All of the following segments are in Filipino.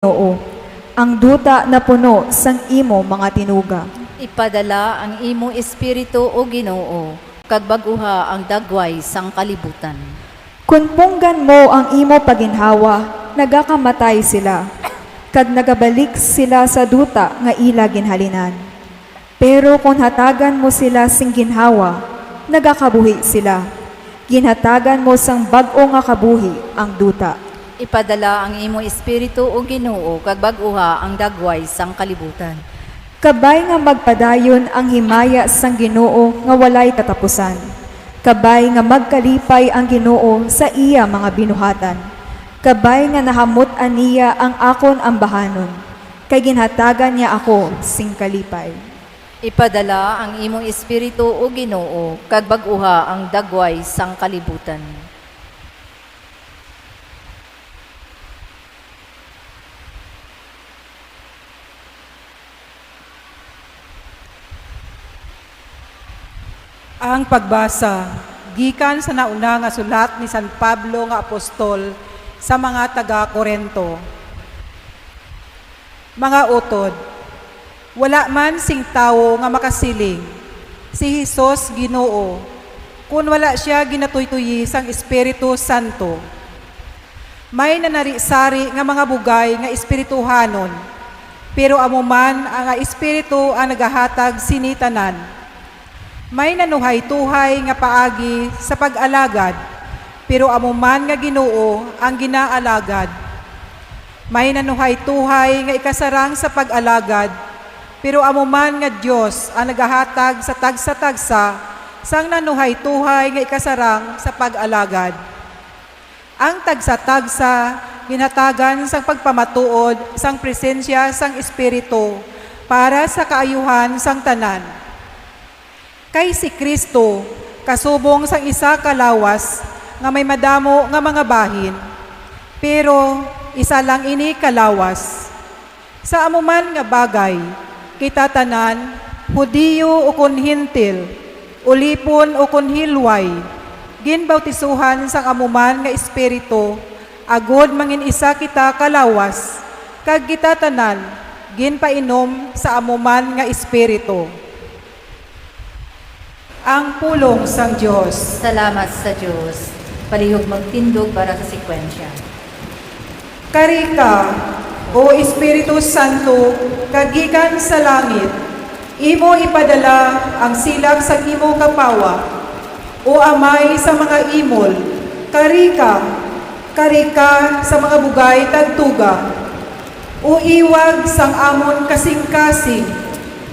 Ginoo, ang duta na puno sang imo mga tinuga. Ipadala ang imo espiritu o Ginoo, kag baguha ang dagway sang kalibutan. Kung punggan mo ang imo paginhawa, nagakamatay sila, kag nagabalik sila sa duta nga ila ginhalinan. Pero kung hatagan mo sila sing ginhawa, nagakabuhi sila. Ginhatagan mo sang bag-o nga kabuhi ang duta. Ipadala ang imo espiritu o Ginoo, kag baguha ang dagway sang kalibutan. Kabay nga magpadayon ang himaya sang Ginoo nga walay katapusan. Kabay nga magkalipay ang Ginoo sa iya mga binuhatan. Kabay nga nahamot aniya ang akon ambahanon. Kay ginhatagan niya ako sing kalipay. Ipadala ang imo espiritu o Ginoo, kag baguha ang dagway sang kalibutan. Ang pagbasa, gikan sa nauna nga sulat ni San Pablo nga apostol sa mga taga-Korento. Mga utod, wala man sing tawo nga makasiling, si Hesus Ginoo, kung wala siya ginatuytuyi sang Espiritu Santo. May nanari-sari nga mga bugay nga espirituhanon, pero amuman ang Espiritu ang nagahatag sinitanan. May nanuhay-tuhay nga paagi sa pag-alagad, pero amuman nga Ginoo ang ginaalagad. May nanuhay-tuhay nga ikasarang sa pag-alagad, pero amuman nga Dios ang nagahatag sa tagsa-tagsa sang nanuhay-tuhay nga ikasarang sa pag-alagad. Ang tagsa-tagsa ginhatagan sang pagpamatuod sang presensya sang Espiritu para sa kaayuhan sang tanan. Kay si Kristo, kasubong sang isa kalawas nga may madamo nga mga bahin, pero isa lang ini kalawas. Sa amuman nga bagay, kita tanan, Hudiyo o kun Hintil, ulipon o kun hilway, ginbautisuhan sang amuman nga espiritu, agod mangin isa kita kalawas, kag kita tanan, ginpainom sa amuman nga espiritu. Ang pulong sang Diyos. Salamat sa Diyos. Palihog magtindog para sa sekwensya. Karika, o Espiritu Santo, kagikan sa langit, imo ipadala ang silak sa imo kapawa, o amay sa mga imol, karika, karika sa mga bugay tagtuga, o iwag sang amon kasing-kasing,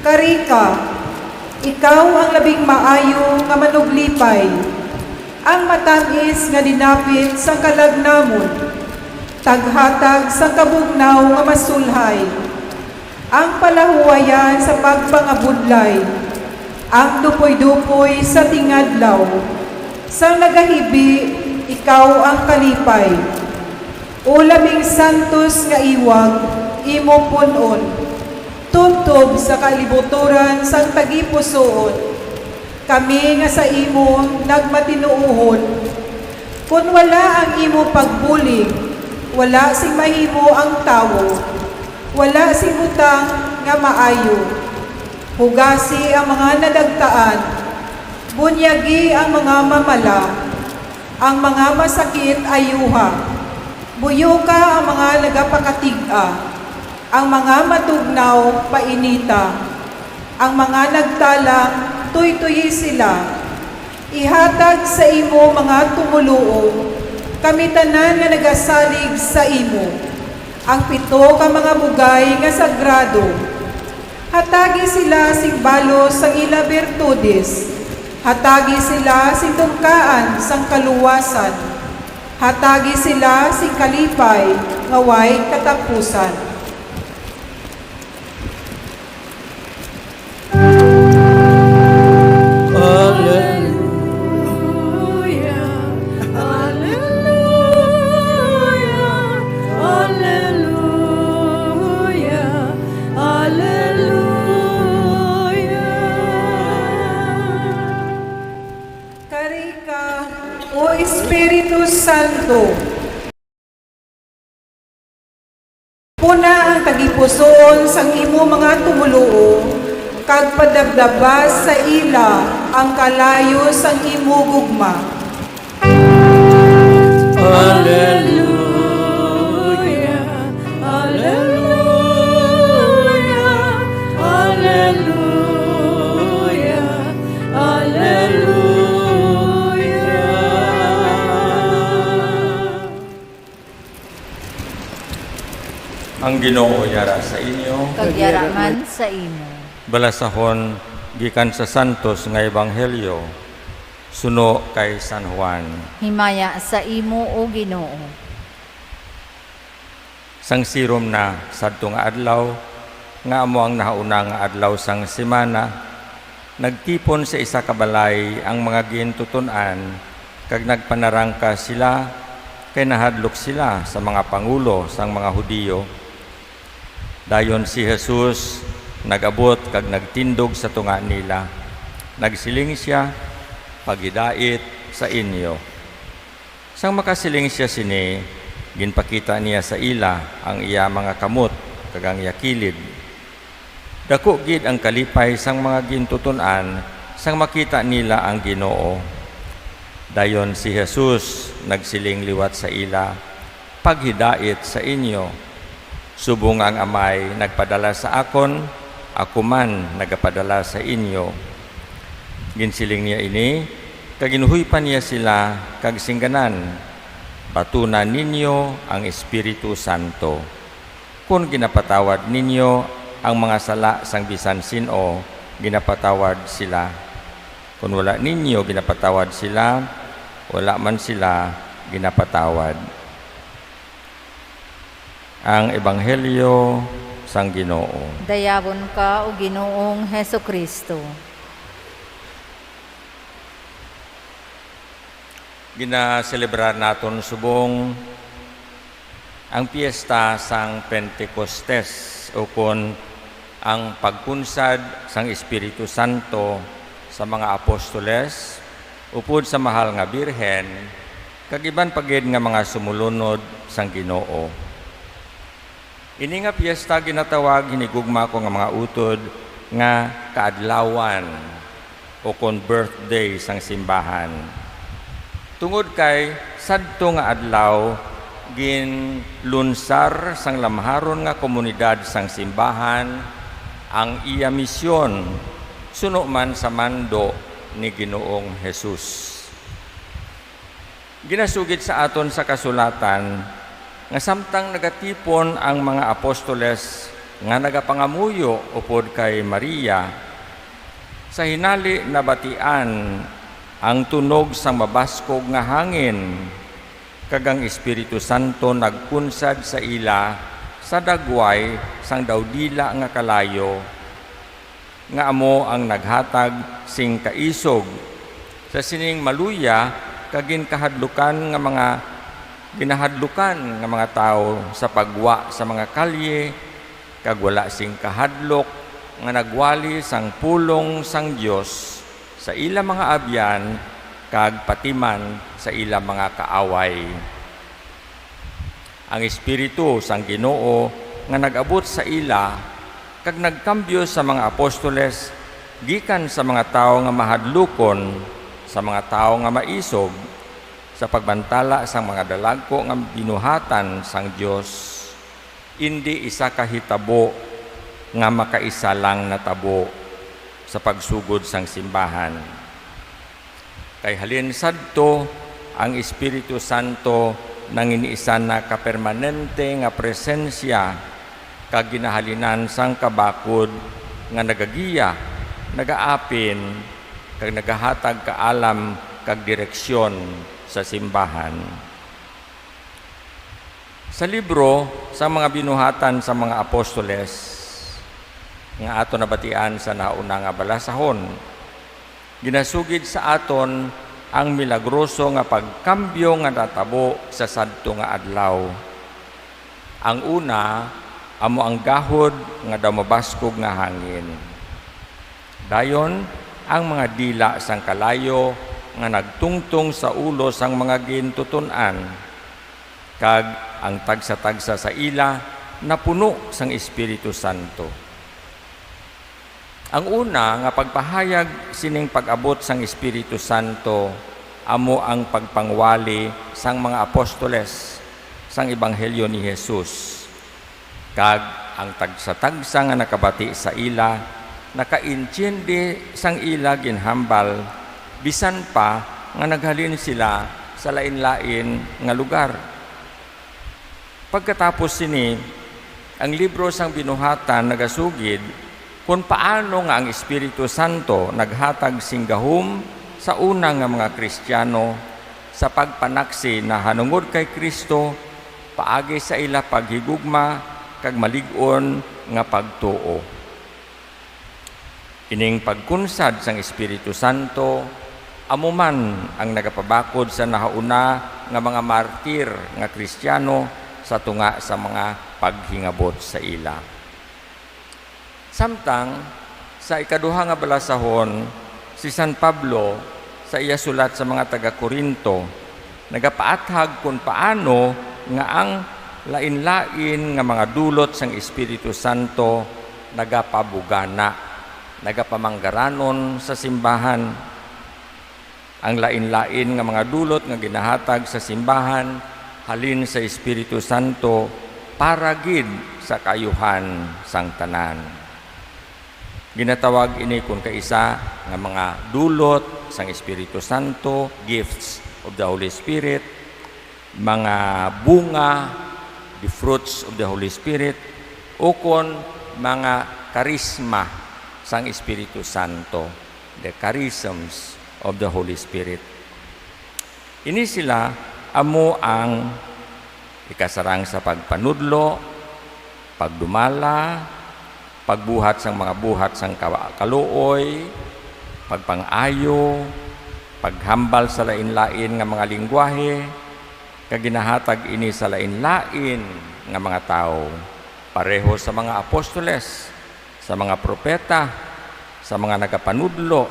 karika, ikaw ang labing maayo nga manuglipay, ang matamis nga dinapit sang kalagnamon, taghatag sang kabugnaw nga masulhay, ang palahuwayan sa pagpangabudlay, ang dupoy-dupoy sa tingadlaw, sang nagahibi, ikaw ang kalipay, o labing santos nga iwag, imo punon, tubtob sa kalibuturan sang tagipusoon, kami nga sa imo nagmatinuuhon. Kung wala ang imo pagbulig, wala sing mahimo ang tawo, wala sing utang nga maayo. Hugasi ang mga nadagtaan, bunyagi ang mga mamala, ang mga masakit ayuha, buyo ka ang mga nagapakatig-a, ang mga matugnaw painita, ang mga nagtalang tuy-tuyi sila. Ihatag sa imo mga tumuluo, kami tanan nga nagasalig sa imo, ang pito ka mga bugay nga sagrado. Hatagi sila sing balos sang ila bertudes, hatagi sila sing tungkaan sang kaluwasan, hatagi sila sing kalipay nga way katapusan. O Espiritu Santo, na ang tagipusoon sang imo mga tumuluo, kag padagdabas sa ila ang kalayo sang imo gugma. Alleluia, alleluia, alleluia, alleluia. Ang Ginoo yara sa inyo, Kagyaraman sa imo. balasahon gikan sa santos nga ebanghelyo suno kay San Juan. Himaya sa imo o Ginoo. Sang sirom na sadto nga adlaw nga amo ang nahauna nga adlaw sang semana, nagtipon sa isa ka balay ang mga gintuton-an kag nagpanarangka sila kay nahadlok sila sa mga pangulo sang mga Hudiyo. Dayon si Jesus nagabot kag nagtindog sa tunga nila. Nagsiling siya, "Paghidait sa inyo." Sang makasiling siya sini, ginpakita niya sa ila ang iya mga kamot kag ang iya kilid. Dako gid ang kalipay sang mga gintuton-an sang makita nila ang Ginoo. Dayon si Jesus nagsiling liwat sa ila, "Paghidait sa inyo. Subong ang Amay nagpadala sa akon, ako man nagapadala sa inyo." Ginsiling niya ini, kag ginuhuypan niya sila kag singganan, "Batunan ninyo ang Espiritu Santo. Kung ginapatawad ninyo ang mga sala sang bisan sino, ginapatawad sila. Kung wala ninyo ginapatawad sila, wala man sila ginapatawad." Ang Ebanghelyo sang Ginoo. Dayabon ka o Ginoong Hesukristo. Ginaselebrar naton subong ang piyesta sang Pentecostes o kon ang pagkunsad sang Espiritu Santo sa mga apostoles upod sa mahal nga Birhen kag iban pagid nga mga sumulunod sang Ginoo. Ini nga piyesta ginatawag hinigugma ko nga mga utod nga kaadlawan o kon birthday sang simbahan. Tungod kay sadto nga adlaw ginlunsar sang lamharon nga komunidad sang simbahan ang iya misyon suno man sa mando ni Ginoong Hesus. Ginasugid sa aton sa kasulatan nga samtang nagatipon ang mga apostoles nga nagapangamuyo upod kay Maria, sa hinali nabatian ang tunog sang mabaskog nga hangin kag ang Espiritu Santo nagkunsad sa ila sa dagway sang dawdila nga kalayo nga amo ang naghatag sing kaisog sa sining maluya kag ginahadlukan nga mga tao sa pagwa sa mga kalye kag wala sing kahadlok nga nagwali sang pulong sang Dios sa ila mga abyan kag patiman sa ila mga kaaway. Ang Espiritu sang Ginoo nga nag-abot sa ila kag nagkambyo sa mga apostoles gikan sa mga tao nga mahadlukon sa mga tao nga maisog sa pagbantala sang mga dalagko nga binuhatan sang Dios. Indi isa ka hitabo nga makaisa lang na tabo sa pagsugod sang simbahan. Kay halin sadto ang Espiritu Santo nang iniisan na kapermanente nga presensya kag ginahalinan sang kabakod nga nagagiya, nagaapin kag nagahatag kaalam kag direksyon sa simbahan. Sa libro sa mga binuhatan sa mga apostoles nga aton nabatian sa nauna nga balasahon, ginasugid sa aton ang milagroso nga pagkambyo nga natabo sa sadto nga adlaw. Ang una, amo ang gahod nga daw mabaskog nga hangin. Dayon, ang mga dila sang kalayo nga nagtungtong sa ulo sang mga gintuton-an, kag ang tagsa-tagsa sa ila napuno sang Espiritu Santo. Ang una nga pagpahayag sining pag-abot sang Espiritu Santo amo ang pagpangwali sang mga apostoles sang ebanghelyo ni Jesus. Kag ang tagsa-tagsa nga nakabati sa ila, nakaintindi sang ila ginhambal, bisan pa nga naghalin sila sa lain-lain nga lugar. Pagkatapos sini, ang libro sang binuhatan nagasugid kung paano nga ang Espiritu Santo naghatag singgahom sa una nga mga Kristiyano sa pagpanaksi na hanungod kay Kristo, paagi sa ila paghigugma kag malig-on nga pagtuo. Ining pagkunsad sang Espiritu Santo amo man ang nagapabakod sa nahauna nga mga martir nga Kristiyano sa tunga sa mga paghingabot sa ila. Samtang sa ikaduha nga balasahon, si San Pablo sa iya sulat sa mga taga-Korinto nagapaathag kung paano nga ang lain-lain nga mga dulot sang Espiritu Santo nagapabugana, nagapamanggaranon sa simbahan. Ang lain-lain nga mga dulot nga ginahatag sa simbahan halin sa Espiritu Santo para gid sa kayuhan sang tanan. Ginatawag ini kung kaisa nga mga dulot sang Espiritu Santo, gifts of the Holy Spirit, mga bunga, the fruits of the Holy Spirit, o kon mga karisma sang Espiritu Santo, the charisms of the Holy Spirit. Ini sila amo ang ikasarang sa pagpanudlo, pagdumala, pagbuhat sang mga buhat sang kaluoy, pagpangayo, paghambal sa lain-lain nga mga lingwahe, kaginahatag ini sa lain-lain nga mga tao, pareho sa mga apostoles, sa mga propeta, sa mga nagapanudlo,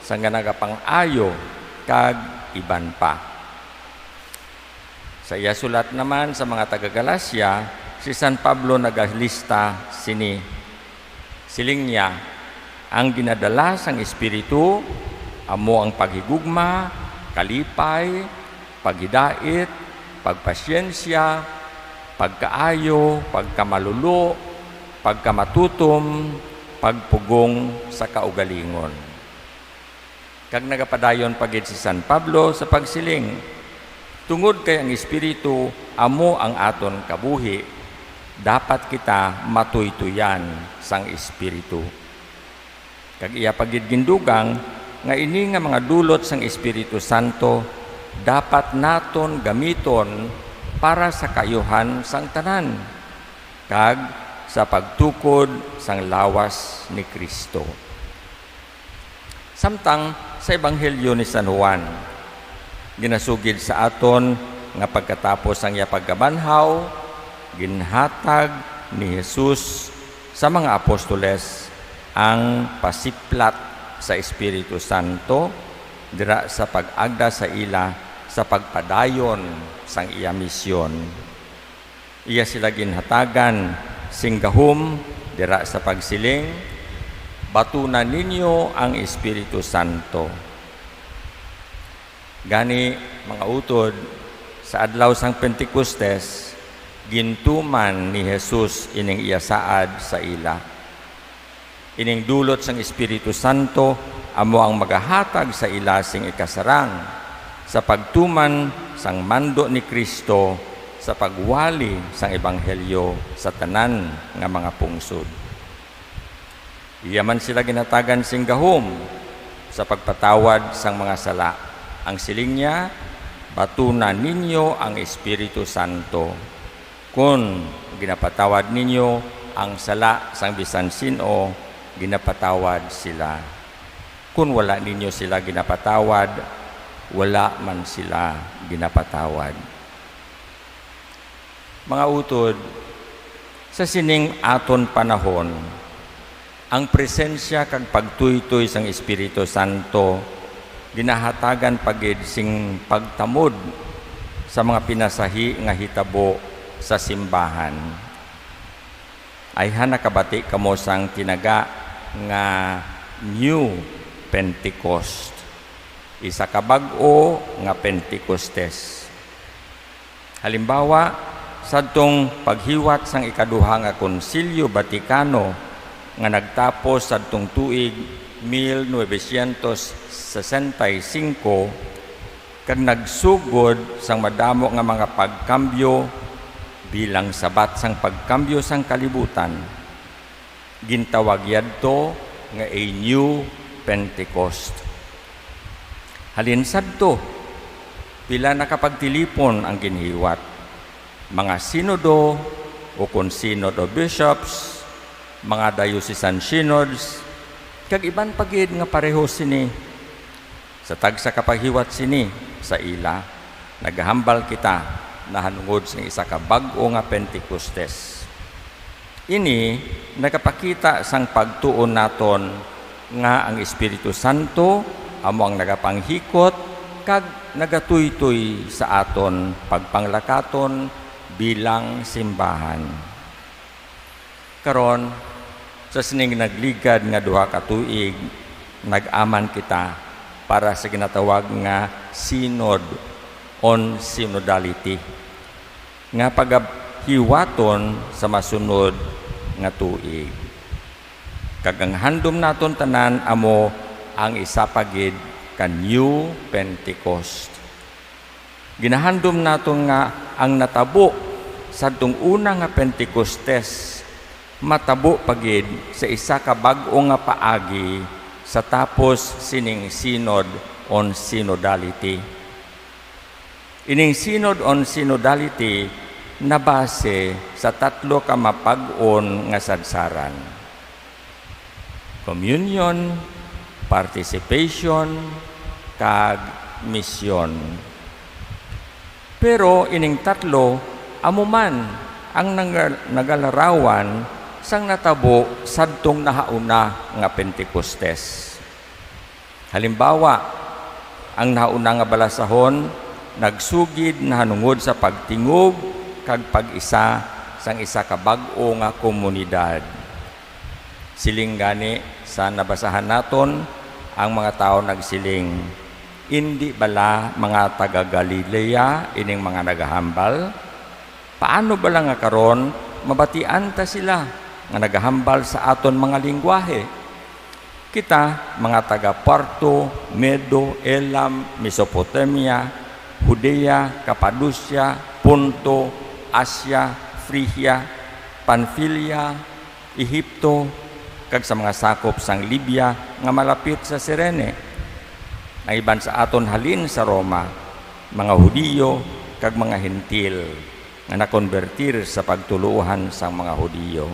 sa nga nagapangayo, kag iban pa. Sa iya sulat naman sa mga taga-Galasya, si San Pablo nagalista sini. Siling niya, ang ginadala sang Espiritu, amo ang paghigugma, kalipay, paghidait, pagpasyensya, pagkaayo, pagkamalulo, pagkamatutom, pagpugong sa kaugalingon. Kag nagapadayon pagid si San Pablo sa pagsiling, tungod kay ang Espiritu amo ang aton kabuhi, dapat kita matuytuyan sang Espiritu. Kag iya pagid gindugang nga ini nga mga dulot sang Espiritu Santo dapat naton gamiton para sa kayuhan sang tanan kag sa pagtukod sang lawas ni Kristo. Samtang sa Ebanghelyo ni San Juan, ginasugid sa aton nga pagkatapos ang iya pagkabanhaw, ginhatag ni Jesus sa mga apostoles ang pasiplat sa Espiritu Santo dira sa pag-agda sa ila sa pagpadayon sang iya misyon. Iya sila ginhatagan singgahom dira sa pagsiling, batunan ninyo ang Espiritu Santo. Gani mga utod, sa adlaw sang Pentecostes, gintuman ni Jesus ining iya saad sa ila. Ining dulot sang Espiritu Santo amo ang magahatag sa ila sing ikasarang sa pagtuman sang mando ni Kristo sa pagwali sang ebanghelyo sa tanan nga mga pungsod. Iyaman sila ginatagan singgahom sa pagpatawad sang mga sala. Ang siling niya, batunan ninyo ang Espiritu Santo. Kung ginapatawad ninyo ang sala sang bisan sino, ginapatawad sila. Kung wala ninyo sila ginapatawad, wala man sila ginapatawad. Mga utod, sa sining aton panahon, ang presensya kag pagtuytoy sang Espiritu Santo ginahatagan pagid sing pagtamod sa mga pinasahi nga hitabo sa simbahan. ay nakabati kamo sang tinaga nga New Pentecost. Isa ka bag-o nga Pentecostes. Halimbawa, sadtong paghiwat sang ikaduha nga Konsilyo Vaticano nga nagtapos sadtong tuig 1965 kag nagsugod sang madamo nga mga pagkambyo bilang sabat sang pagkambyo sang kalibutan. Gintawag yadto nga a New Pentecost. Halin sadto, pila nakapagtilipon ang ginhiwat. Mga sinodo o kung synod o bishops, mga diocesan synods, kag iban pagid nga pareho sini. Sa tagsa kapaghiwat sini sa ila, naghambal kita na hanungod sa isa ka bag-o nga Pentecostes. Ini nakapakita sang pagtuon naton nga ang Espiritu Santo amo ang nagapanghikot kag nagatuytoy sa aton pagpanglakaton bilang simbahan. Karon sa sining nagligad nga duha ka tuig, nag-aman kita para sa ginatawag nga synod on synodality nga paghiwaton sa masunod nga tuig. Kag ang handom naton tanan amo ang isapagid ka New Pentecost. Ginahandom naton nga ang natabo sadtong una nga Pentecostes matabo pagid sa isa ka bag-o nga paagi sa tapos sining Synod on Synodality. Ining Synod on Synodality na base sa tatlo ka mapag-on nga sadsaran: communion, participation, kag mission. Pero ining tatlo, amuman ang nagalarawan sang natabo sadtong nahauna nga Pentecostes. Halimbawa, ang nahauna nga balasahon nagsugid na hanungod sa pagtingog kag pag-isa sang isa ka bag-o nga komunidad. Siling gani sa nabasahan naton, ang mga tao nagsiling, hindi bala mga taga Galilea ining mga nagahambal? Paano bala nga karon mabatian ta sila nga nagahambal sa aton mga lingwahe? Kita mga taga Parto, Medo, Elam, Mesopotamia, Judea, Cappadocia, Ponto, Asia, Phrygia, Pamphylia, Ehipto, kag sa mga sakop sang Libya nga malapit sa Cirene. Ang iban sa aton halin sa Roma, mga Hudiyo kag mga Hentil nga nakonvertir sa pagtuluhan sang mga Hudiyo.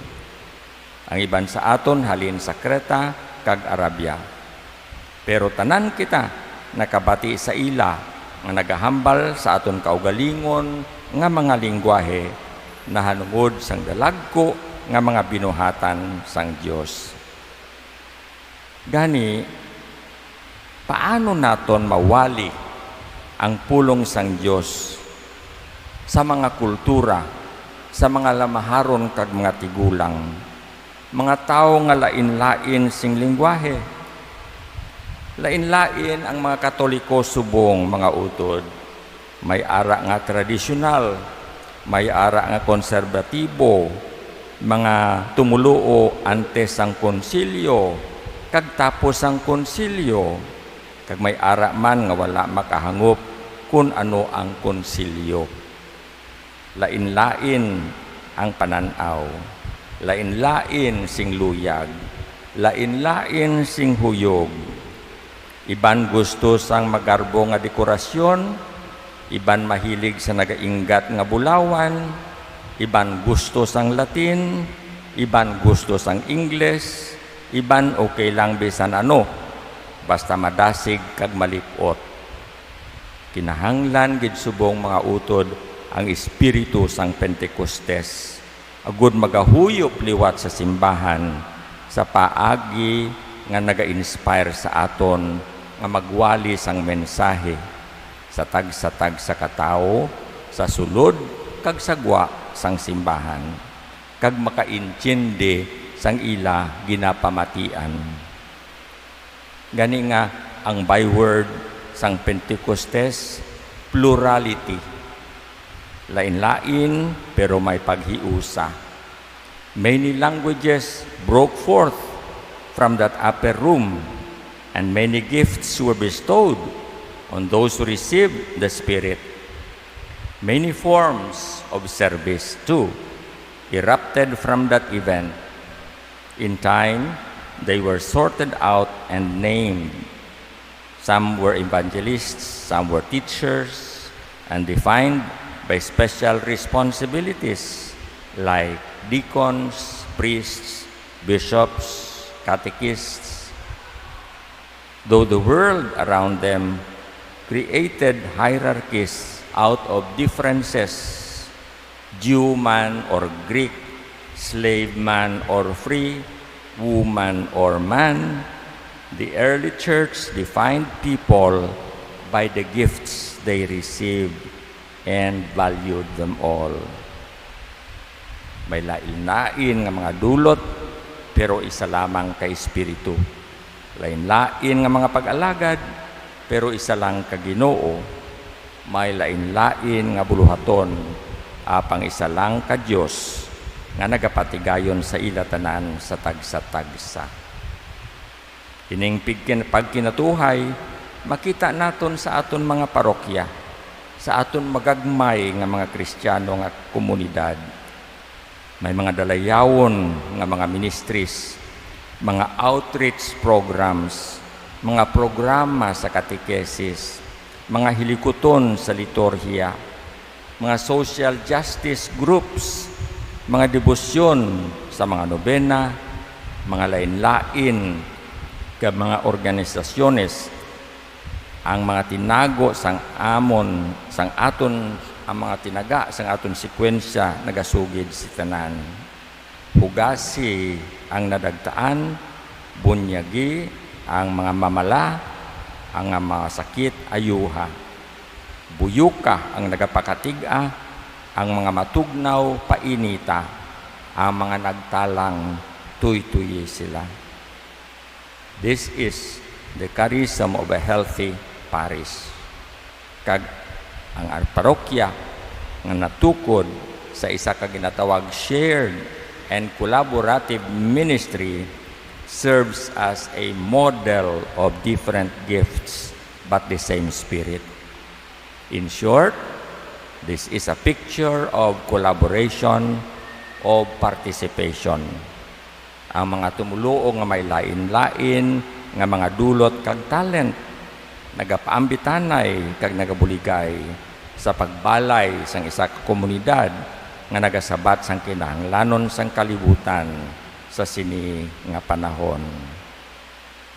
Ang iban sa aton halin sa Creta kag Arabia. Pero tanan kita nakabati sa ila nga nagahambal sa aton kaugalingon nga mga lingwahe na hanungod sang dalagko nga mga binuhatan sang Dios. Gani, paano naton mawali ang pulong sang Dios sa mga kultura, sa mga lamaharon kag mga tigulang, mga tao nga lain-lain sing lingwahe? Lain-lain ang mga Katoliko subong mga utod. May ara nga tradisyonal, may ara nga konserbatibo, mga tumuluo antes ang konsilyo, kag tapos ang konsilyo, kag may ara man nga wala makahangop kung ano ang konsilyo. Lain-lain ang pananaw, lain-lain sing luyag, lain-lain sing huyog. Iban gusto sang magarbo nga dekorasyon, iban mahilig sa nagainggat nga bulawan, iban gusto sang Latin, iban gusto sang Ingles, iban okay lang bisan ano, basta madasig kag malipot. Kinahanglan gid subong mga utod ang espiritu sang Pentecostes, agud magahuyop liwat sa simbahan sa paagi nga naga-inspire sa aton nga magwali sang mensahe sa tag sa katao sa sulod kag sagwa sang simbahan. kag makaintindi sang ila ginapamatian. Gani nga ang byword sang Pentecostes, plurality. Lain-lain pero may paghiusa. Many languages broke forth from that upper room, and many gifts were bestowed on those who received the Spirit. Many forms of service, too, erupted from that event. In time, they were sorted out and named. Some were evangelists, some were teachers, and defined by special responsibilities like deacons, priests, bishops, catechists. Though the world around them created hierarchies out of differences, Jew man or Greek, slave man or free, woman or man, the early church defined people by the gifts they received and valued them all. May lain-lain nga mga dulot, pero isa lamang ka Espiritu. Lain-lain nga mga pag-alagad, pero isa lang ka Ginoo. May lain-lain nga buluhaton, apang isa lang ka Dios nga nagapatigayon sa ilatanan sa tagsa-tagsa. Ining pagkinatuhay, makita naton sa aton mga parokya, sa aton magagmay nga mga Kristiyano nga komunidad. May mga dalayawon nga mga ministries, mga outreach programs, mga programa sa katekesis, mga hilikuton sa liturhiya, mga social justice groups, mga debosyon sa mga nobena, mga lain-lain ka mga organisasyones, ang mga tinago sang amon, sang aton, ang mga tinaga sang aton sekwensya nagasugid si tanan. Hugasi ang nadagtaan, bunyagi ang mga mamala, ang mga sakit ayuha. Buyuka ang nagapakatiga, ang mga matugnaw painita, ang mga nagtalang tuy-tuyi sila. This is the charism of a healthy parish. Kag ang parokya nga natukod sa isa ka ginatawag shared and collaborative ministry serves as a model of different gifts but the same Spirit. In short, this is a picture of collaboration, of participation. Ang mga tumuluo nga may lain-lain nga mga dulot kag talent nagapaambitanay kag nagabuligay sa pagbalay sang isa ka komunidad nga nagasabat sang kinahanglanon sang kalibutan sa sini nga panahon.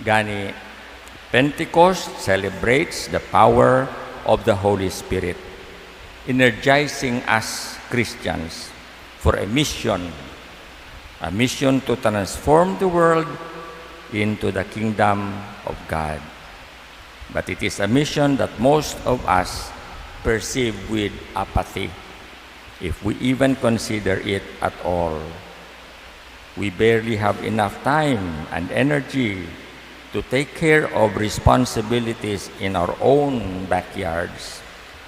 Gani, Pentecost celebrates the power of the Holy Spirit, energizing us Christians for a mission to transform the world into the kingdom of God. But it is a mission that most of us perceive with apathy, if we even consider it at all. We barely have enough time and energy to take care of responsibilities in our own backyards,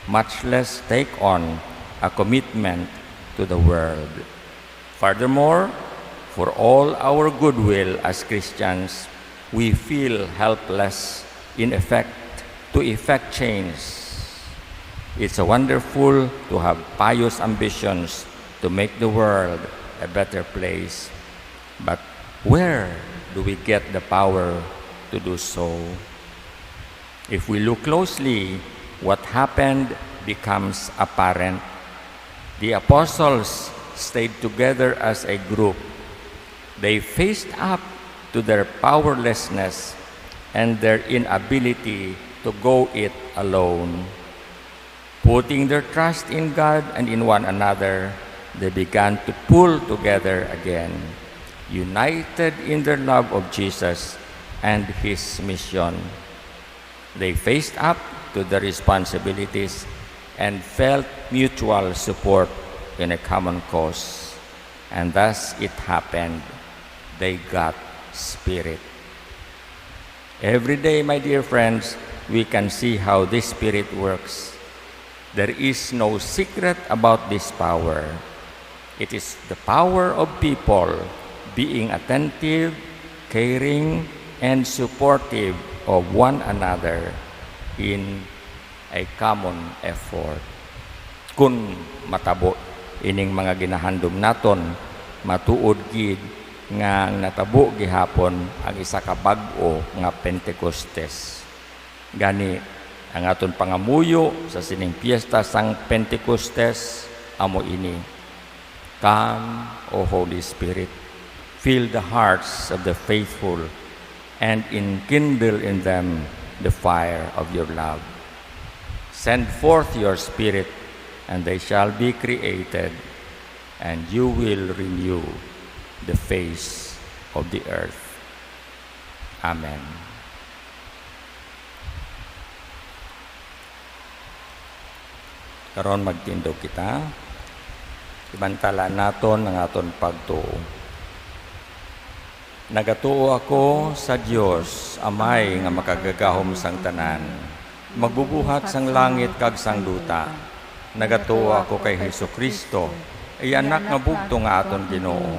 much less take on a commitment to the world. Furthermore, for all our goodwill as Christians, we feel helpless to effect change. It's wonderful to have pious ambitions to make the world a better place. But where do we get the power to do so? If we look closely, what happened becomes apparent. The apostles stayed together as a group. They faced up to their powerlessness and their inability to go it alone. Putting their trust in God and in one another, they began to pull together again, united in their love of Jesus and His mission. They faced up to their responsibilities and felt mutual support in a common cause. And thus it happened. They got Spirit. Every day, my dear friends, we can see how this Spirit works. There is no secret about this power. It is the power of people being attentive, caring, and supportive of one another in a common effort. Kung matabo ining mga ginahandom naton, matuod gid nga ang natabo gihapon ang isa ka bag-o nga Pentecostes. Gani ang aton pangamuyo sa sining piyesta sang Pentecostes amo ini. Come, O Holy Spirit, fill the hearts of the faithful and enkindle in them the fire of your love. Send forth your Spirit, and they shall be created, and you will renew the face of the earth. Amen. Karon magtindog kita. Ibantala naton ang aton pagtuo. Nagatuo ako sa Dios, Amay nga makagagahom sang tanan. Magbubuhat sang langit kag sang duta. Nagatuo ako kay Hesukristo, ay anak nga bugto nga aton Ginoo.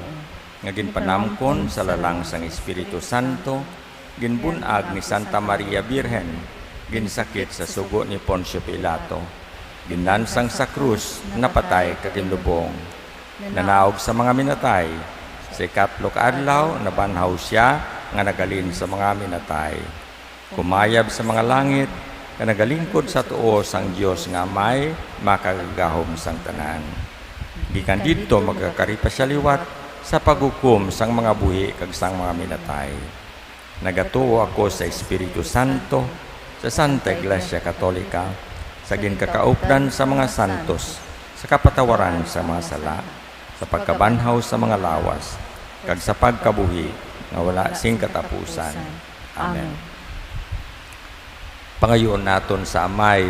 Nga ginpanamkon sa lalang sang Espiritu Santo, ginbunag ni Santa Maria Birhen, ginsakit sa sugo ni Poncio Pilato. Ginansang sa krus, napatay kaginlubong. Nanaog sa mga minatay, sa ikatlok adlaw, nabanhaw siya nga nagalin sa mga minatay. Kumayab sa mga langit, nga nagalingkod sa tuo sang Dios nga Amay, makagagahom sang tanan. Gikan didto magkakaripa siya liwat sa paghukom sang mga buhi kag sang mga minatay. Nagatuo ako sa Espiritu Santo, sa Santa Iglesia Katolika, sa ginkakaupdan sa mga santos, sa kapatawaran sa mga sala, sa pagkabanhaw sa mga lawas, kag sa pagkabuhi nga wala sing katapusan. Amen. Pangayoon naton sa Amay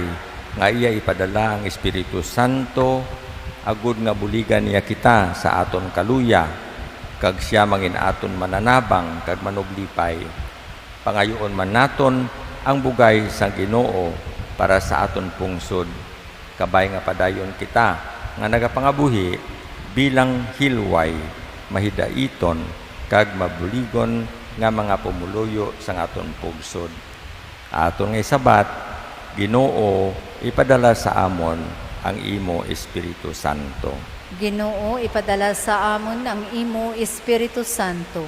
nga iya ipadala ang Espiritu Santo agud nga buligan niya kita sa aton kaluya kag siya mangin aton mananabang kag manuglipay. Pangayoon man naton ang bugay sang Ginoo para sa aton pungsod. Kabay nga padayon kita nga nagapangabuhi bilang hilway, mahidaiton kag mabuligon nga mga pumuluyo sang aton pungsod. Aton nga sabat, Ginoo, ipadala sa amon ang imo Espiritu Santo. Ginoo, ipadala sa amon ang imo Espiritu Santo.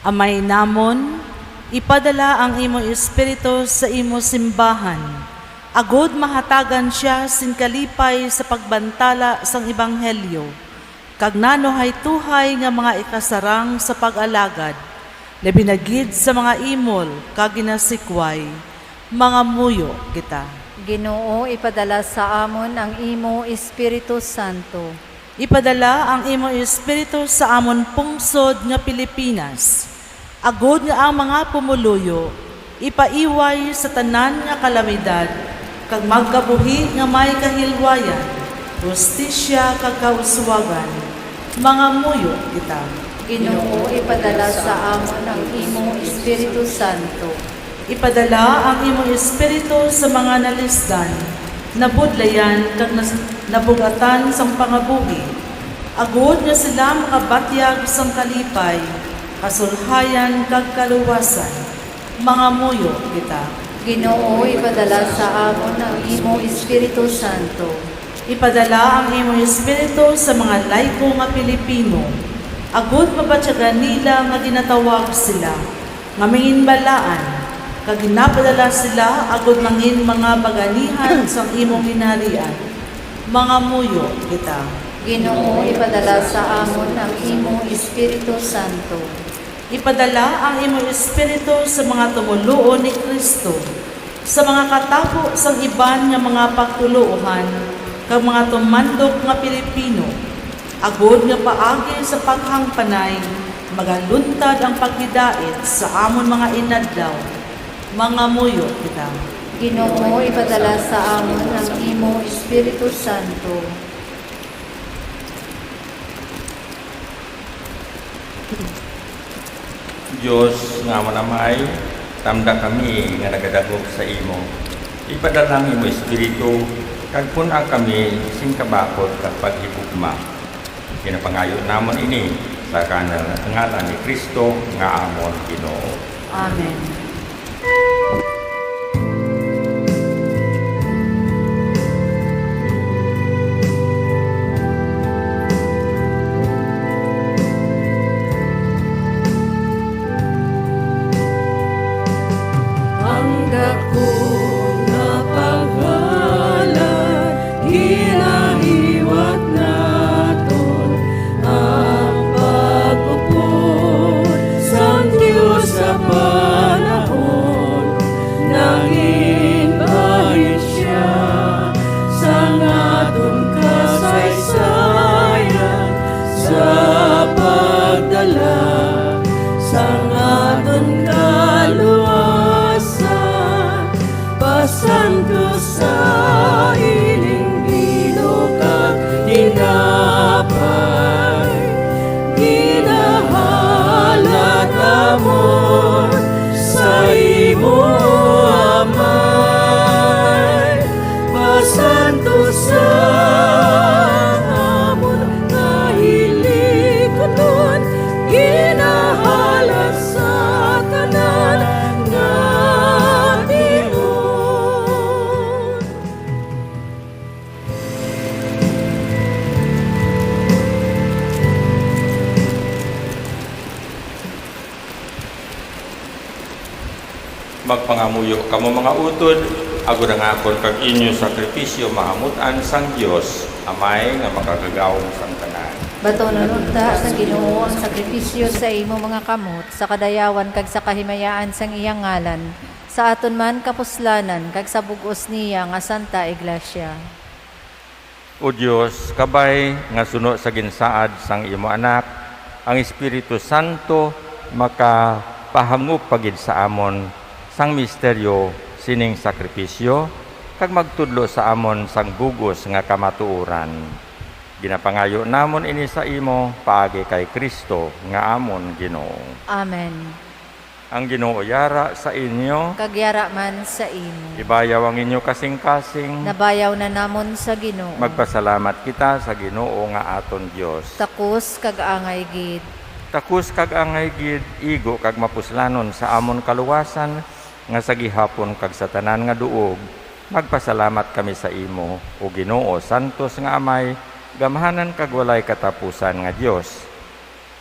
Amay namon, ipadala ang imo Espiritu sa imo simbahan. Agod mahatagan siya sin kalipay sa pagbantala sang Ebanghelyo. Kag nanohay tuhay nga mga ikasarang sa pag-alagad. Labi na gid sa mga imol kag ginasikway. Mga muyo kita. Ginoo, ipadala sa amon ang imo Espiritu Santo. Ipadala ang imo Espiritu sa amon pungsod nga Pilipinas. Agod nga ang mga pumuluyo, ipaiway sa tanan nga kalamidad, kag magkabuhi nga may kahilwayan, justisya kag kauswagan, mga muyo kita. Ginoo, ipadala sa amon ang imo Espiritu Santo. Ipadala ang imo Espiritu sa mga nalisdan, nabudlayan kag nabugatan sang pangabuhi, agod nga sila makabatyag sang kalipay, kasulhayan kag kaluwasan, mga muyo kita. Ginoo, ipadala sa amon ang imo Espiritu Santo. Ipadala ang imo Espiritu sa mga laiko nga Pilipino, agud mabatyagan nila nga ginatawag sila, nga minginbalaan, kag ginapadala sila agud mangin mga baganihan sang imong ginharian, mga muyo kita. Ginoo, ipadala sa amon ang imo Espiritu Santo. Ipadala ang imo Espiritu sa mga tumuluon ni Kristo, sa mga katapo sang iban nga mga pagtuluohan, kag mga tumandok nga Pilipino, agod nga paagi sa paghangpanay, magaluntad ang paghidait sa amon mga inadlaw, mga muyo kita. Ginoo, ipadala sa amon ang imo Espiritu Santo. Diyos nga manamay, tamda kami nga nagadagog sa imo. Ipadala mo Espiritu, kag puna kami sing kabakot kag paghigugma. Kinapangayo namon ini sa ngalan ni Kristo nga amon Ginoo. Amen. Ang dako nga pangalan, ginahiwat naton ang pagpupod sang Diyos sa panahon. Nangin bayit siya sa aton kasaysayan, sa pagdala sa aton kaluwasan, pasanto sa ining binukag tinapay, ginahalat amon sa imo amay, pasanto sa amon kahilikoton, ginahalat sa tanan nga tiyon. Magpangamuyo kamo mga utod, agud ang akon kag inyo sakripisyo mahamutan sang Dios, amay nga makagagawon sang tanan. Bato nanunta sa Ginoo ang sakripisyo sa imo mga kamot, sa kadayawan kag sa kahimayaan sang iyang ngalan, sa aton man kapuslanan kag sa bug-os niya nga Santa Iglesia. O Dios, kabay nga suno sa ginsaad sang imo anak, ang Espiritu Santo makapahangup pagid sa amon sang misteryo sining sakripisyo kag magtudlo sa amon sang bugos nga kamatuoran. Ginapangayo namon ini sa imo paagi kay Kristo nga amon Ginoo. Amen. Ang Ginoo yara sa inyo, Kagyara man sa imo. ibayaw ang inyo kasing-kasing. Nabayaw na namon sa Ginoo. Magpasalamat kita sa Ginoo nga aton Dios. Takos kag angay gid. Takus kag angay gid igo kag mapuslanon sa amon kaluwasan nga sa gihapon kag sa tanan nga duog. Magpasalamat kami sa imo o Ginoo santos nga amay, gamhanan kag walay katapusan nga Dios.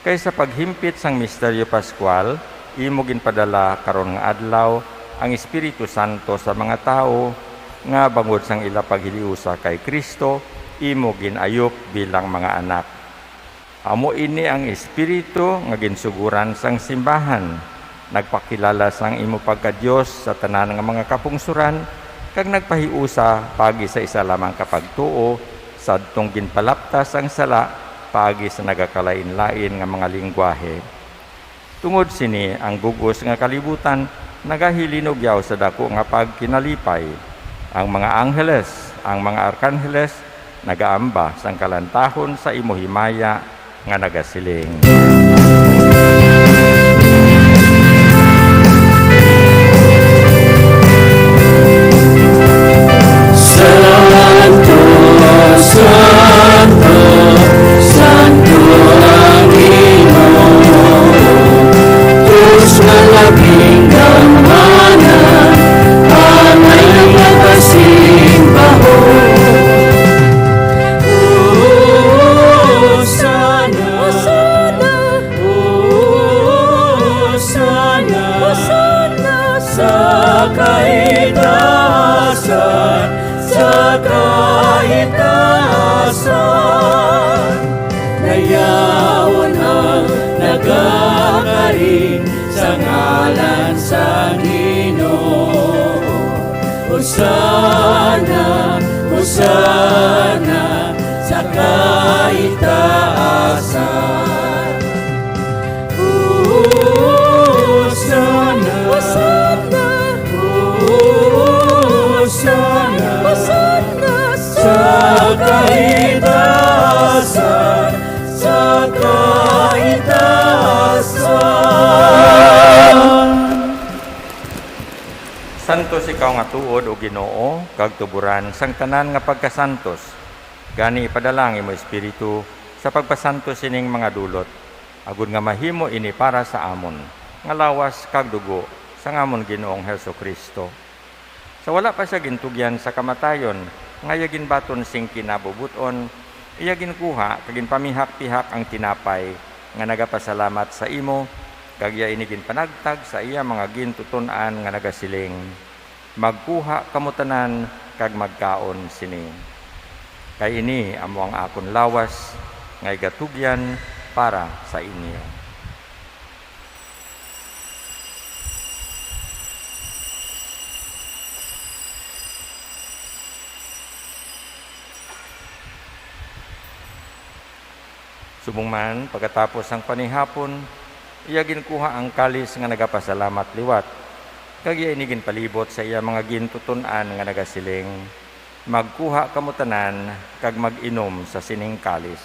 Kay sa paghimpit sang misteryo Pascual, imo ginpadala karon nga adlaw ang Espiritu Santo sa mga tao nga bangod sang ila paghiliusa kay Kristo, imo ginayop bilang mga anak. Amo ini ang Espiritu nga ginsuguran sang simbahan, nagpakilala sang imo pagka-Dios sa tanan nga mga kapungsuran, kag nagpahiusa pagi sa isa lamang kapagtuo, sadtong ginpalaptas ang sala pagi sa nagakalain-lain nga mga lingwahe. Tungod sini ang bugos nga kalibutan nagahilinugyaw sa dako nga pagkinalipay. Ang mga angheles, ang mga arkanheles nagaamba sang kalantahon sa imo himaya nga nagasiling. Santo, Santo, Santo ang Ginoo, Diyos na labing gamhanan, amay nagpasimbaho. Hosana, Hosana, Hosana, sa kaitaasan, sa kaitaasan, nayaon ang nagakarin sa ngalan sa Ginoo. Hosana, Hosana, sa kaitaasan. Hosana, Hosana, Hosana, Hosana, sa kaitaasan, sa kaitaasan. santos ikaw nga tuod o Ginoo, kag tuburan sang tanan nga pagkasantos. Gani ipadala ang imo espiritu sa pagpasantos sining mga dulot. Agud nga mahimo ini para sa amon, nga lawas kag dugo sang amon Ginoong Hesukristo. Sa wala pa siya gintugyan sa kamatayon, nga yagin baton sing kinabubuton, iya ginkuha kagin pamihak-pihak ang tinapay nga nagapasalamat sa imo, kag iya inigin panagtag sa iya mga gintuton-an nga nagasiling. Magkuha kamutanan kag magkaon sini. Kay ini amo ang akon lawas nga igatugyan para sa inyo. Subong man, pagkatapos ang panihapon, iya ginkuha ang kalis nga nagapasalamat liwat. Kag iya inigin palibot sa iya mga gintuton-an nga nagasiling. Magkuha kamutanan kag mag-inom sa sining kalis.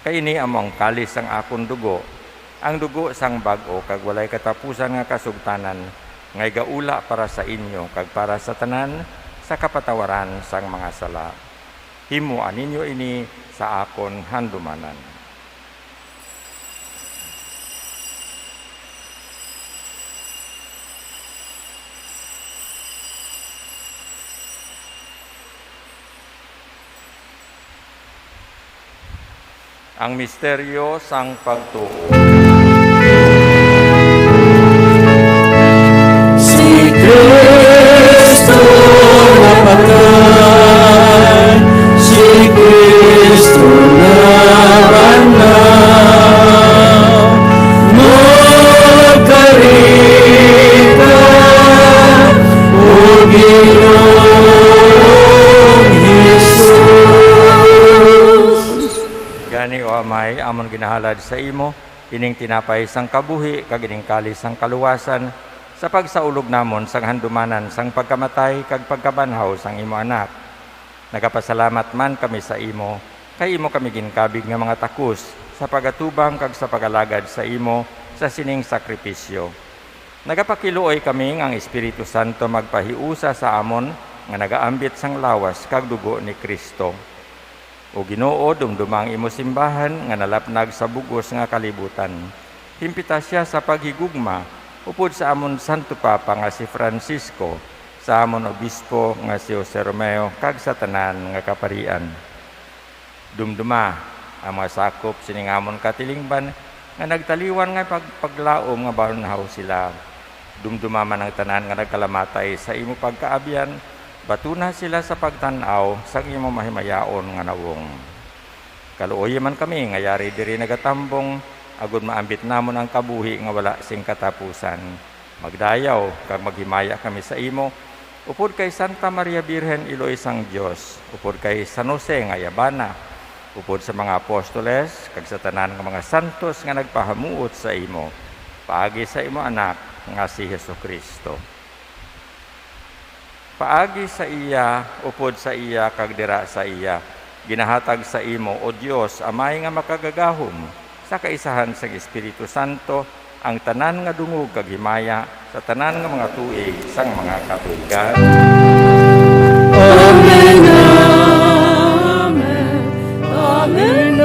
Kay ini amo ang kalis ang akon dugo, ang dugo sang bag-o kag walay katapusan nga kasugtanan, nga igaula para sa inyo kag para sa tanan sa kapatawaran sang mga sala. Himuan ninyo ini sa akon handumanan. Ang misteryo sang pagtuo. Si Kristo napatay, si Kristo nabanaw, magkarita, o Ginoong Jesus. Gani o Amay, amon ginahalad sa imo, ining tinapay sang kabuhi, kag ining kalis sang kaluwasan, sa pagsaulog namon sang handumanan sang pagkamatay, kag pagkabanhaw sang imo anak. Nagapasalamat man kami sa imo, kay imo kami ginkabig nga mga takus, sa pagatubang kag sa pagalagad sa imo, sa sining sakripisyo. Nagapakiluoy kami ang Espiritu Santo magpahiusa sa amon, nga nagaambit sang lawas kag dugo ni Kristo. O Ginoo, dumdumang imo simbahan nga nalapnag sa bugos nga kalibutan. Himpita siya sa paghigugma upod sa amon Santo Papa nga si Francisco, sa amon Obispo nga si Jose Romeo, kag sa tanan nga kaparian. Dumduma ang mga sakop sining amon katilingban nga nagtaliwan nga paglaom nga banhaw sila. Dumduma man ang tanan nga nagkalamatay sa imo pagkaabyan, batuna sila sa pagtanaw sa imo mahimayaon nga nawong. Kaluoy man kami nga yari diri nagatambong, agud maambit namon ang kabuhi nga wala sing katapusan. Magdayaw kag maghimaya kami sa imo, upod kay Santa Maria Birhen Iloy sang Dios, upod kay San Jose nga yabana, upod sa mga apostoles kag sa tanan nga mga santos nga nagpahamuot sa imo, paagi sa imo anak nga si Hesukristo. Paagi sa iya, upod sa iya, kag dira sa iya, ginahatag sa imo, o Dios, Amay nga makagagahom, sa kaisahan sa Espiritu Santo, ang tanan nga dungog kag himaya, sa tanan nga mga tuig, sang mga katuigan. Amen, amen, amen, amen,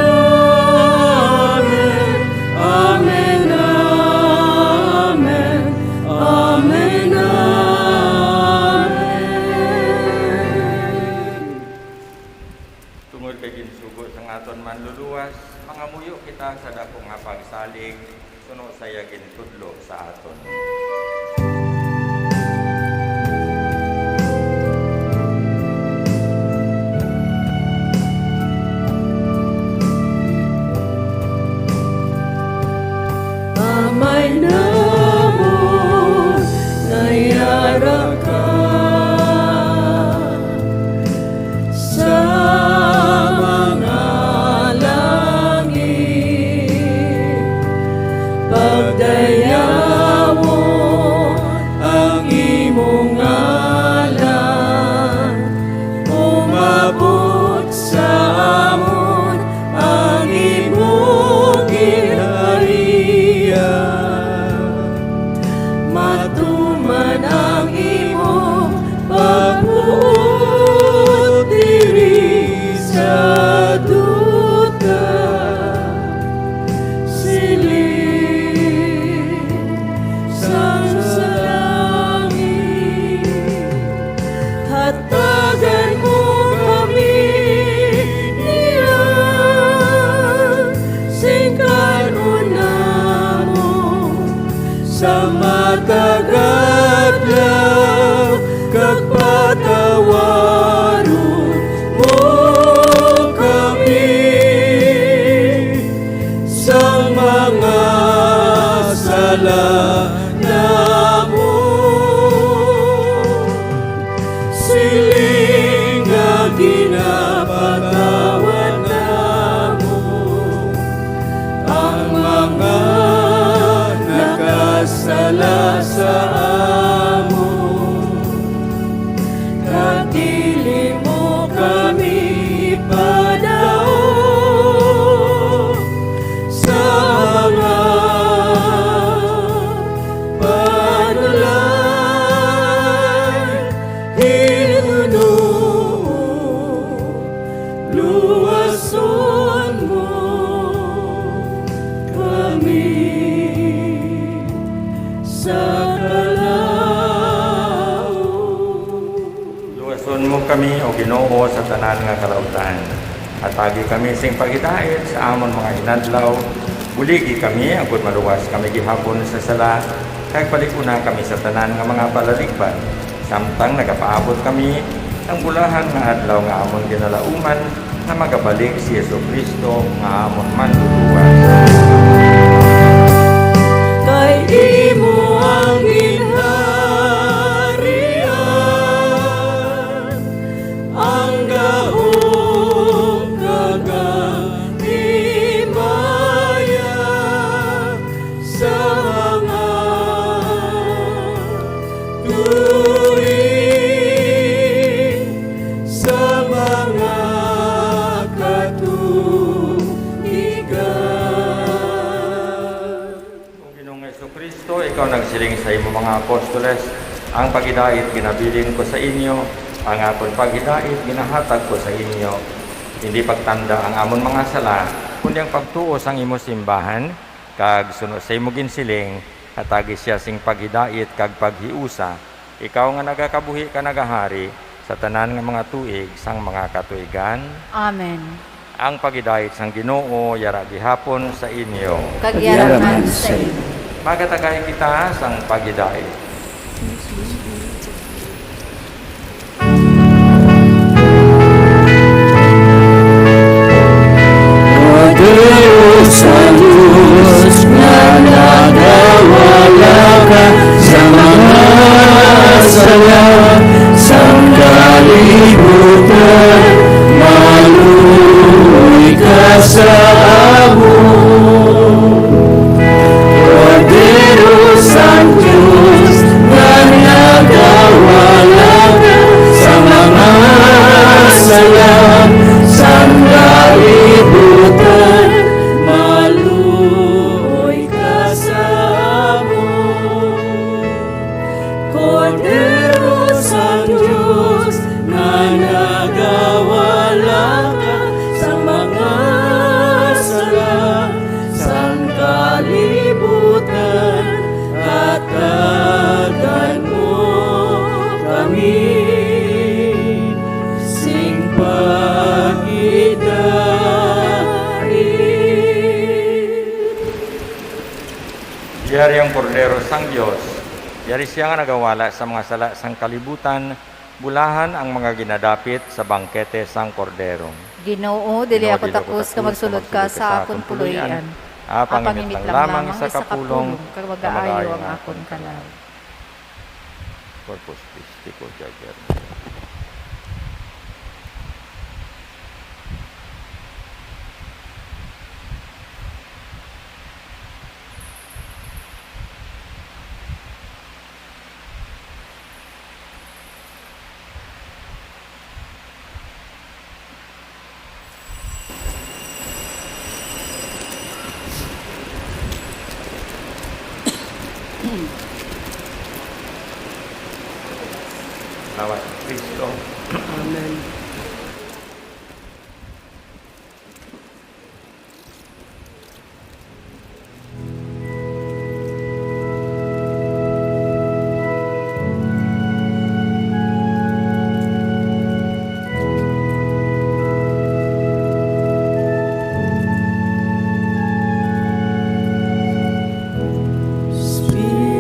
amen, amen, amen, Tungod kay ginsugo sang aton manluluwas, mangamuyo kita sa dako nga pagsalig, suno saya gintudlo sa aton. Amay namon nayara ka sa mga langit, pagdayawon ang imong ngalan, umabot sa amon ang imong ginharian. sa matagadlaw kag patawaron mo kami sa mga sala namo. Siling nga ginapatawad namo ang mga nakasala sa amo. Katili mo kami ipadao sa mga panulay. Hinuno luwason mo kami sa kalao. Luwason mo kami, O Ginoo, sa tanan nga kalautan. Atagi kami sing pagidait sa amon mga inadlaw. Buligi kami, agud maluwas kami gihapon sa sala. Kag palikuna kami sa tanan nga mga palaligban. Samtang nagapaabot kami ang bulahan nga adlaw nga amon ginalauman na magabalik si Jesucristo nga amon manluluwas. Kay imo ang ginharian, ang gahong kagantimaya sa mga tuwing, sa mga katuigan. O Ginoong Jesucristo, ikaw nagsiling sa imo mga apostoles, ang pagidait ginabilin ko sa inyo, ang akon pagidait ginahatag ko sa inyo. Hindi pagtanda ang amon mga sala, kundi ang pagtuos ang imo simbahan, kag suno sa imo ginsiling, hatagi siya sing pagidait kag paghiusa. Ikaw nga nagakabuhi ka nagahari sa tanan nga mga tuig sang mga katuigan. Amen. Ang pagidait sang Ginoo yara gihapon sa inyo. Kagyaraman sa iyo. Magatagay kita sang pagidait. O Diyos ang Diyos na nagawala ka sa mga sala sang kalibutan, maluoy ka sa amon. Cordero ang Diyos na nagawala ka sa mga sala sang kalibutan, maluoy ka sa amon. Cordero ang Diyos na nagawala ka sa mga sala sang kalibutan, hatagan mo kami sing pagidait. Yari ang Kordero sang Diyos. Yari siya nga nagawala sa mga sala sang kalibutan, bulahan ang mga ginadapit sa bangkete sang Kordero. Ginoo, dili Ginoo, ako dili ako takos ka magsulod ka sa akon puluyan. Pangimit lang lamang sa kapulong, kag magaayo ang akon kalaw. Corpus Christi, Jager. Salamat Kristo. Amen. Spirit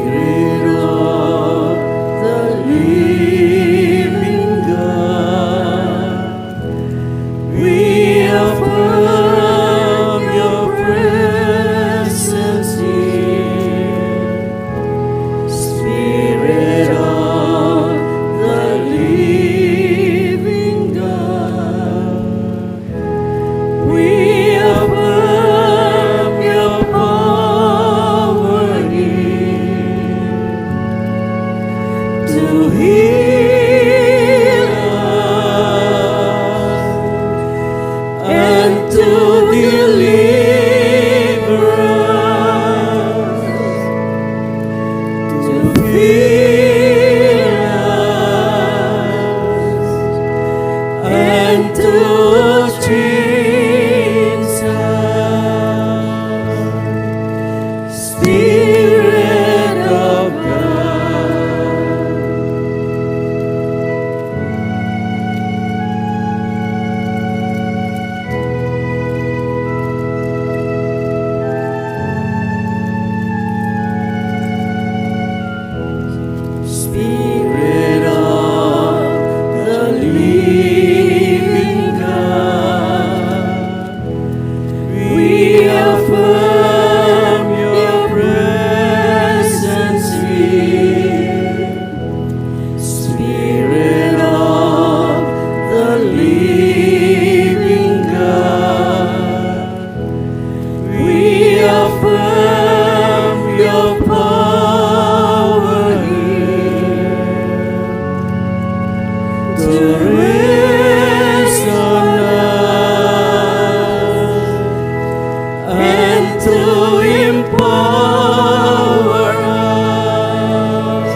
and to empower us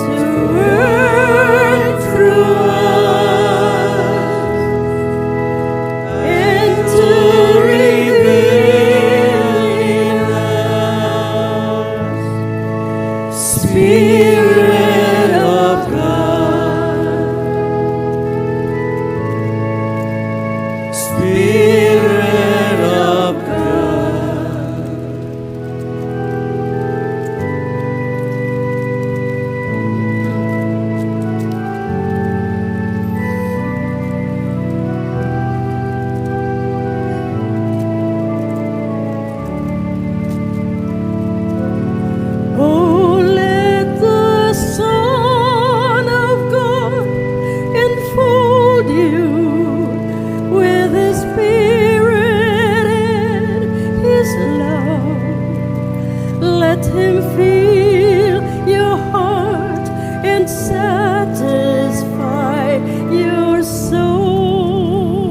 to work through us and to reveal in us, Spirit of God, Spirit of God. Oh, let the Son of God enfold you with His Spirit and His love. Let Him fill your heart and satisfy your soul.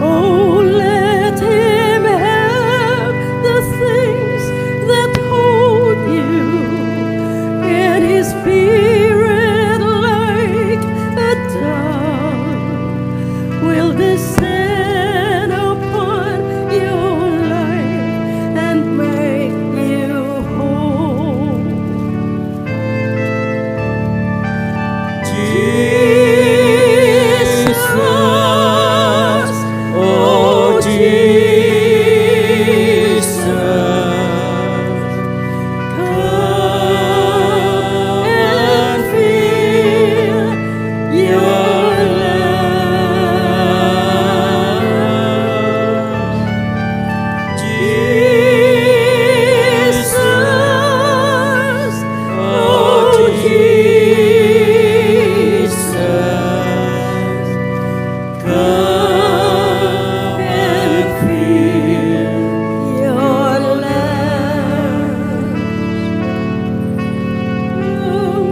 Oh, let Him have the things that hold you, and His Spirit like a dove will descend upon your life and make you whole. Jesus, oh Jesus, come and fill your love. Jesus, oh Jesus, come and fill your love.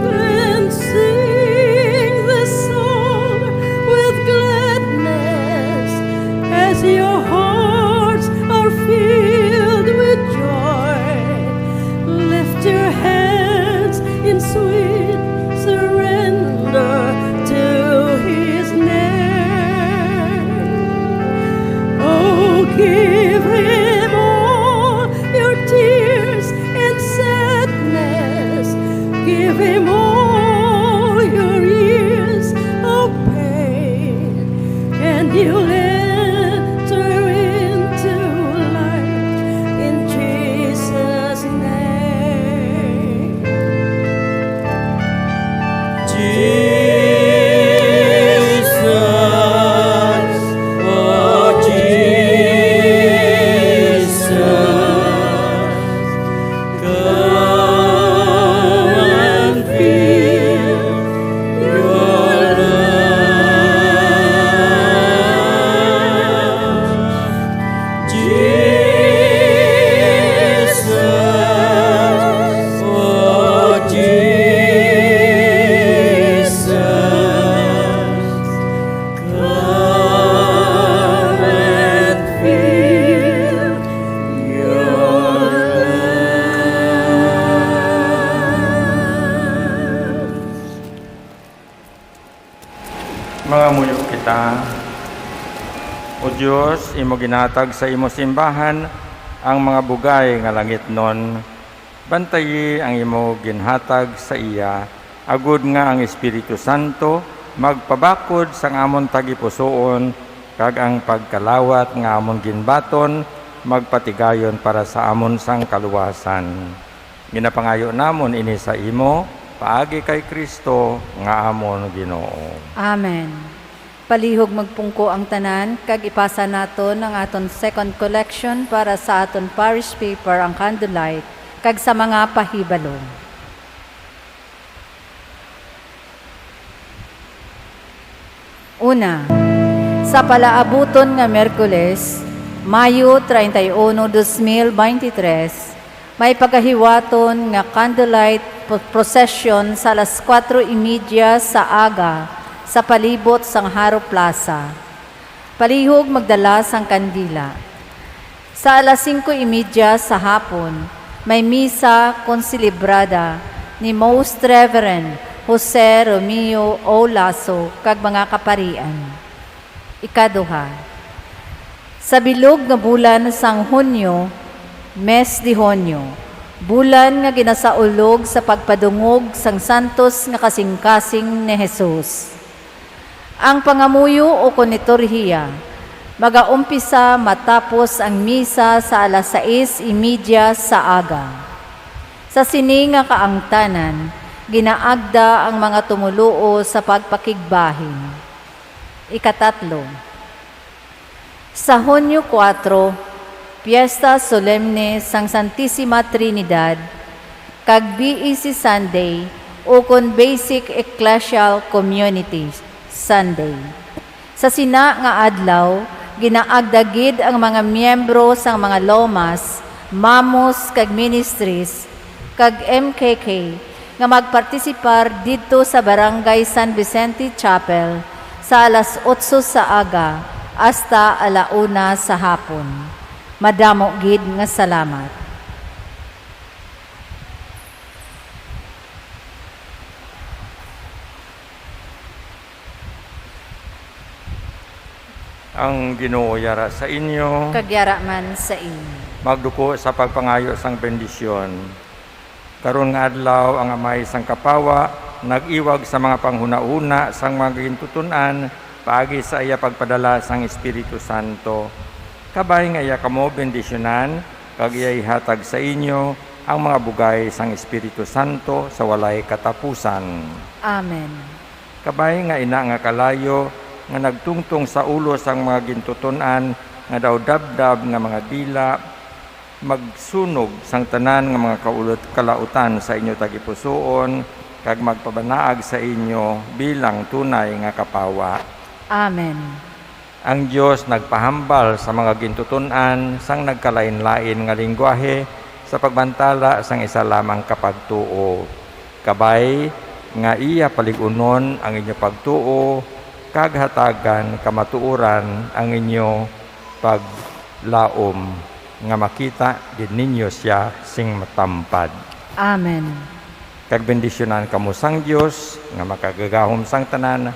And sing the song with gladness as your hearts are filled with joy. Lift your hands in sweet surrender to His name. Oh, give Him all your tears and sadness. Give Him all your years of pain, and you'll enter into life in Jesus' name. Jesus, oh Jesus, come and fill your love. Jesus, oh Jesus, come and fill your love. Mga muyo kita, O Diyos, imo ginatag sa imo simbahan ang mga bugay nga langit non. Bantayi ang imo ginhatag sa iya, agud nga ang Espiritu Santo magpabakod sa amon tagipusoon kag ang pagkalawat nga amon ginbaton magpatigayon para sa amon sang kaluwasan. Ginapangayo namon ini sa imo, paagi kay Kristo nga amon Ginoo. Amen. Palihog magpungko ang tanan, kag ipasa naton ang aton second collection para sa aton parish paper ang candlelight, kag sa mga pahibalo. Una, sa palaabuton nga Merkules, Mayo 31, 2023, may pagkahiwaton nga candlelight procession sa alas 4:30 sa aga sa palibot sang Haro Plaza. Palihog magdala sang kandila. Sa alas 5:30 sa hapon, may misa konsilibrada ni Most Reverend Jose Romeo O. Lasso kag mga kaparian. Ikaduha, sa bilog nga bulan sang Hunyo, mes de Hunyo, bulan nga ginasaulog sa pagpadungog sang santos nga kasing-kasing ni Jesus. Ang pangamuyo o konitorhiya, magaumpisa matapos ang misa sa alas 6:30 sa aga. Sa sini nga kaangtanan, ginaagda ang mga tumuluo sa pagpakigbahin. Ikatatlo, sa Hunyo 4, Fiesta Solemne sang Santissima Trinidad, kag BEC Sunday o kon Basic Ecclesial Community Sunday. Sa sina nga adlaw, ginaagdagid ang mga miyembro sang mga lomas, mamos kag ministries, kag MKK nga magpartisipar didto sa Barangay San Vicente Chapel sa alas 8 sa aga hasta 1:00 sa hapon. Madamo gid nga salamat. Ang Ginoo yara sa inyo, Kagyara man sa inyo. magduko sa pagpangayo sang bendisyon. Karon nga adlaw ang amay sang kapawa nag-iwag sa mga panghuna-una sang mga gintutunan paagi sa iya pagpadala sang Espiritu Santo. Kabay nga iya kamo bendisyonan kag iya ihatag sa inyo ang mga bugay sang Espiritu Santo sa walay katapusan. Amen. Kabay nga ina nga kalayo nga nagtungtong sa ulo sang mga gintutunan nga daw dabdab nga mga dila magsunog sang tanan nga mga kalautan sa inyo tagipusoon kag magpabanaag sa inyo bilang tunay nga kapawa. Amen. Ang Dios nagpahambal sa mga gintutunan sang nagkalain-lain nga lingwahe sa pagbantala sang isa lamang kapagtuo. Kabay nga iya paligunon ang inyo pagtuo kag hatagan kamatuoran ang inyo paglaom nga makita din ninyo siya sing matampad. Amen. Kag bendisyonan kamo sang Dios nga makagagahom sang tanan,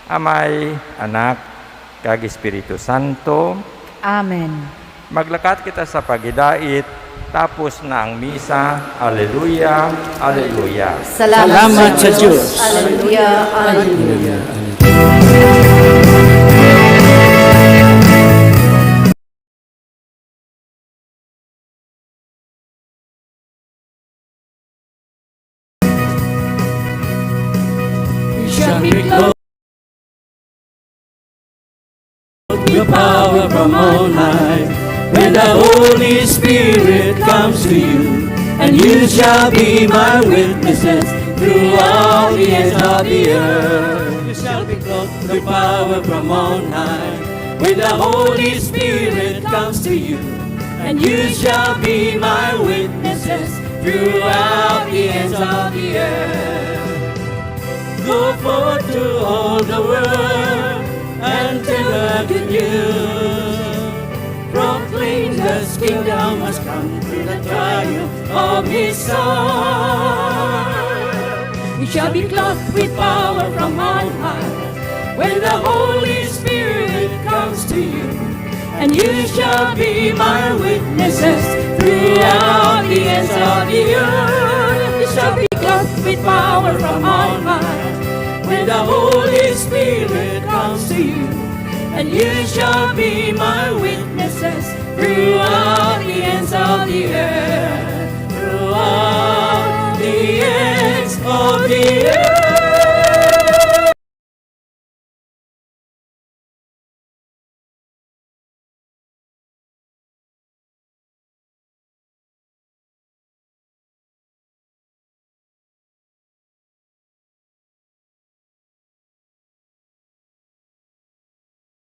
Amay, Anak, kag Espiritu Santo. Amen. Maglakat kita sa pagidait, tapos na ang misa. Alleluia, alleluia. Salamat sa Diyos. Alleluia. Alleluia. Shall be clothed with power from on high. When the Holy Spirit comes to you, and you shall be my witnesses throughout the ends of the earth. You shall be clothed with power from on high. When the Holy Spirit comes to you, and you shall be my witnesses throughout the ends of the earth. Go forth to all the world and tell the good news. Proclaim His kingdom has come through the triumph of His Son. You shall be clothed with power from on high when the Holy Spirit comes to you, and you shall be my witnesses throughout the ends of the earth. You shall be clothed with power from on high when the Holy Spirit comes to you, and you shall be my witnesses throughout the ends of the earth. Throughout the ends of the earth.